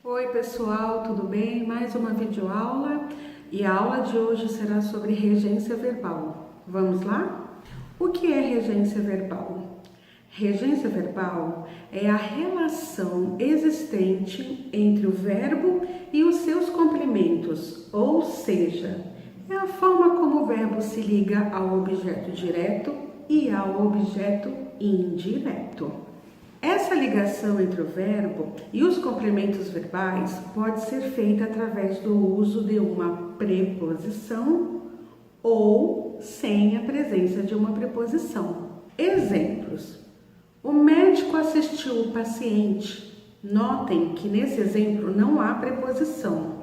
Oi pessoal, tudo bem? Mais uma videoaula e a aula de hoje será sobre regência verbal. Vamos lá? O que é regência verbal? Regência verbal é a relação existente entre o verbo e os seus complementos, ou seja, é a forma como o verbo se liga ao objeto direto e ao objeto indireto. Essa ligação entre o verbo e os complementos verbais pode ser feita através do uso de uma preposição ou sem a presença de uma preposição. Exemplos: o médico assistiu o paciente. Notem que nesse exemplo não há preposição.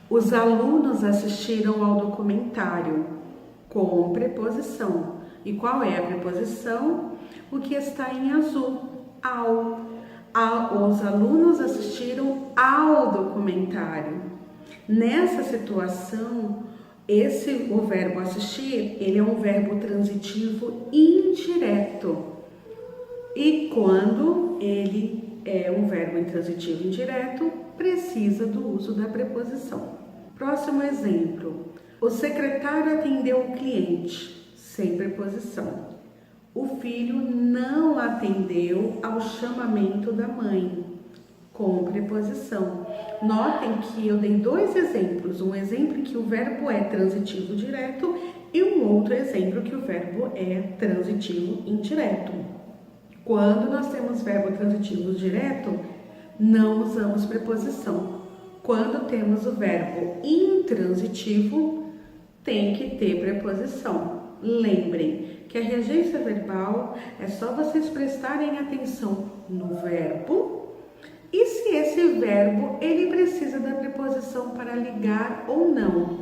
Os alunos assistiram ao documentário, com preposição. E qual é a preposição? O que está em azul. Os alunos assistiram ao documentário. Nessa situação, o verbo assistir, ele é um verbo transitivo indireto. E quando ele é um verbo intransitivo indireto, precisa do uso da preposição. Próximo exemplo. O secretário atendeu o cliente, sem preposição. O filho não atendeu ao chamamento da mãe, com preposição. Notem que eu dei dois exemplos. Um exemplo em que o verbo é transitivo direto e um outro exemplo que o verbo é transitivo indireto. Quando nós temos verbo transitivo direto, não usamos preposição. Quando temos o verbo intransitivo, tem que ter preposição. Lembrem que a regência verbal é só vocês prestarem atenção no verbo e se esse verbo ele precisa da preposição para ligar ou não.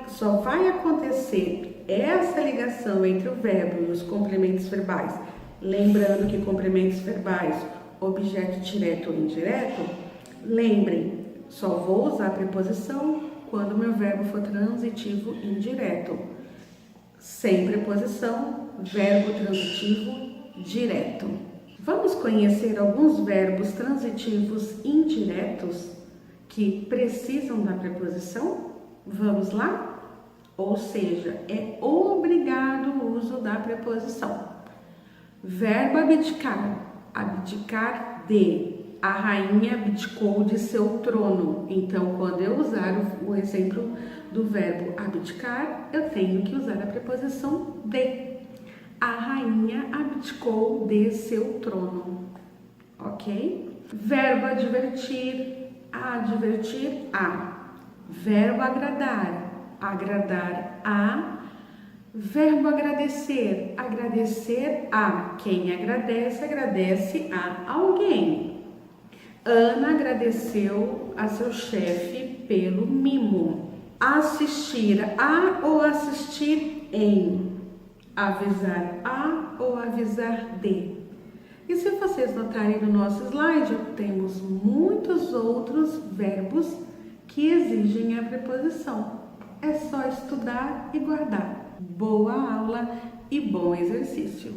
Só vai acontecer essa ligação entre o verbo e os complementos verbais. Lembrando que complementos verbais, objeto direto ou indireto, lembrem, só vou usar a preposição quando meu verbo for transitivo indireto. Sem preposição, verbo transitivo direto. Vamos conhecer alguns verbos transitivos indiretos que precisam da preposição? Vamos lá? Ou seja, é obrigado o uso da preposição. Verbo abdicar, abdicar de. A rainha abdicou de seu trono. Então, quando eu usar o exemplo do verbo abdicar, eu tenho que usar a preposição de. A rainha abdicou de seu trono. Ok? Verbo advertir, advertir a. Verbo agradar, agradar a. Verbo agradecer, agradecer a. Quem agradece, agradece a alguém. Ana agradeceu a seu chefe pelo mimo. Assistir a ou assistir em. Avisar a ou avisar de. E se vocês notarem no nosso slide, temos muitos outros verbos que exigem a preposição. É só estudar e guardar. Boa aula e bom exercício!